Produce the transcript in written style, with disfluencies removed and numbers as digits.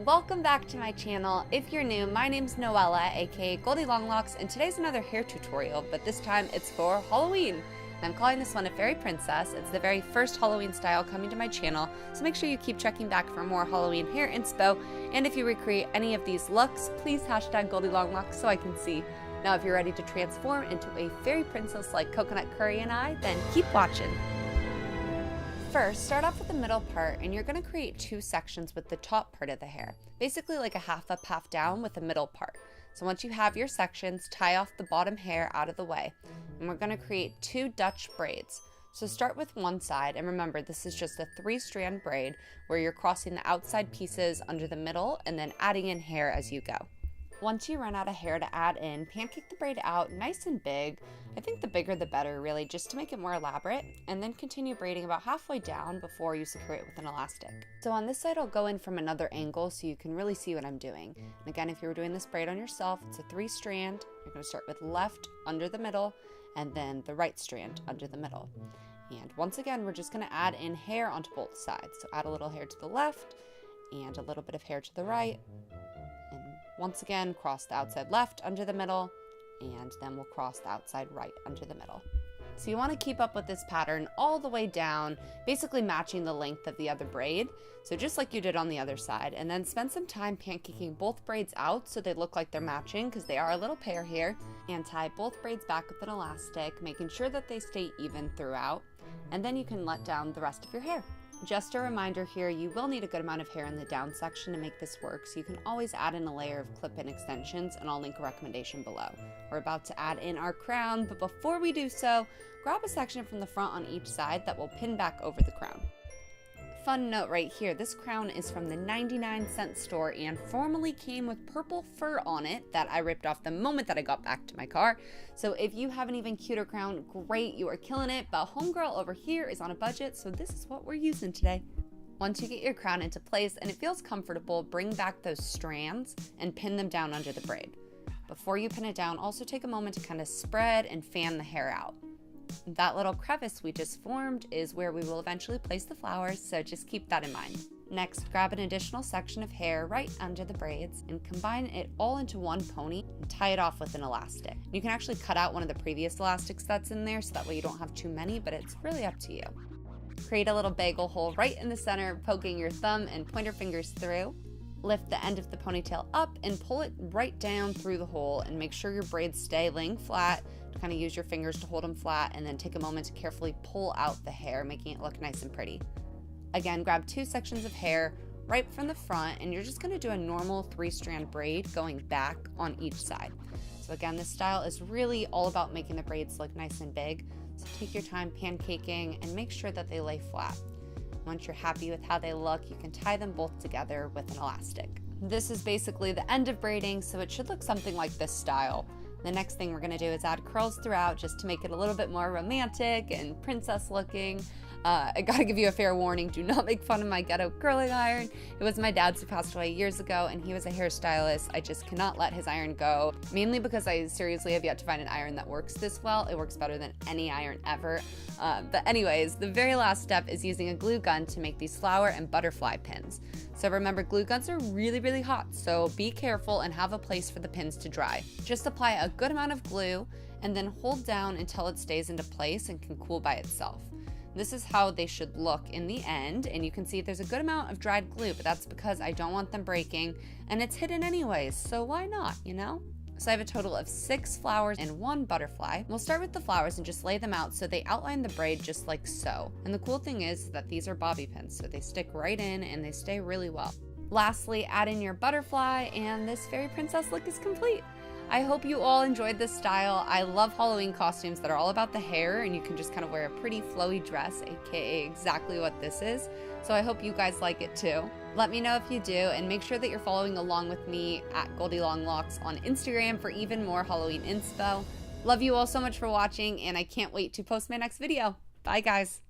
Welcome back to my channel. If you're new, my name's Noella, aka Goldilonglocks, and today's another hair tutorial, but this time it's for Halloween. And I'm calling this one a fairy princess. It's the very first Halloween style coming to my channel, so make sure you keep checking back for more Halloween hair inspo, and if you recreate any of these looks, please hashtag Goldilonglocks so I can see. Now if you're ready to transform into a fairy princess like Coconut Curry and I, then keep watching. First, start off with the middle part, and you're going to create two sections with the top part of the hair, basically like a half up, half down with the middle part. So once you have your sections, tie off the bottom hair out of the way, and we're going to create two Dutch braids. So start with one side, and remember this is just a 3-strand braid where you're crossing the outside pieces under the middle and then adding in hair as you go. Once you run out of hair to add in, pancake the braid out nice and big. I think the bigger the better, really, just to make it more elaborate, and then continue braiding about halfway down before you secure it with an elastic. So on this side, I'll go in from another angle so you can really see what I'm doing. And again, if you were doing this braid on yourself, it's a 3-strand. You're going to start with left under the middle, and then the right strand under the middle. And once again, we're just going to add in hair onto both sides. So add a little hair to the left, and a little bit of hair to the right. And once again, cross the outside left under the middle, and then we'll cross the outside right under the middle. So you want to keep up with this pattern all the way down, basically matching the length of the other braid. So just like you did on the other side, and then spend some time pancaking both braids out so they look like they're matching, because they are a little pair here, and tie both braids back with an elastic, making sure that they stay even throughout, and then you can let down the rest of your hair. Just a reminder here, you will need a good amount of hair in the down section to make this work, so you can always add in a layer of clip-in extensions, and I'll link a recommendation below. We're about to add in our crown, but before we do so, grab a section from the front on each side that will pin back over the crown. Fun note right here, this crown is from the 99-cent store and formerly came with purple fur on it that I ripped off the moment that I got back to my car. So if you have an even cuter crown, great, you are killing it, but homegirl over here is on a budget, so this is what we're using today. Once you get your crown into place and it feels comfortable, bring back those strands and pin them down under the braid. Before you pin it down, also take a moment to kind of spread and fan the hair out. That little crevice we just formed is where we will eventually place the flowers, so just keep that in mind. Next, grab an additional section of hair right under the braids and combine it all into one pony and tie it off with an elastic. You can actually cut out one of the previous elastics that's in there, so that way you don't have too many, but it's really up to you. Create a little bagel hole right in the center, poking your thumb and pointer fingers through. Lift the end of the ponytail up and pull it right down through the hole, and make sure your braids stay laying flat. Kind of use your fingers to hold them flat, and then take a moment to carefully pull out the hair, making it look nice and pretty. Again, grab two sections of hair right from the front, and you're just going to do a normal 3-strand braid going back on each side. So again, this style is really all about making the braids look nice and big, so take your time pancaking and make sure that they lay flat. Once you're happy with how they look, you can tie them both together with an elastic. This is basically the end of braiding, so it should look something like this style. The next thing we're going to do is add curls throughout, just to make it a little bit more romantic and princess looking. I gotta give you a fair warning, do not make fun of my ghetto curling iron. It was my dad's, who passed away years ago, and he was a hairstylist. I just cannot let his iron go, mainly because I seriously have yet to find an iron that works this well. It works better than any iron ever. But anyways, the very last step is using a glue gun to make these flower and butterfly pins. So remember, glue guns are really, really hot, so be careful and have a place for the pins to dry. Just apply a good amount of glue and then hold down until it stays into place and can cool by itself. This is how they should look in the end, and you can see there's a good amount of dried glue, but that's because I don't want them breaking, and it's hidden anyways, so why not, you know? So I have a total of 6 flowers and 1 butterfly. We'll start with the flowers and just lay them out so they outline the braid just like so. And the cool thing is that these are bobby pins, so they stick right in and they stay really well. Lastly, add in your butterfly, and this fairy princess look is complete. I hope you all enjoyed this style. I love Halloween costumes that are all about the hair, and you can just kind of wear a pretty flowy dress, aka exactly what this is. So I hope you guys like it too. Let me know if you do, and make sure that you're following along with me at Goldilonglocks on Instagram for even more Halloween inspo. Love you all so much for watching, and I can't wait to post my next video. Bye guys.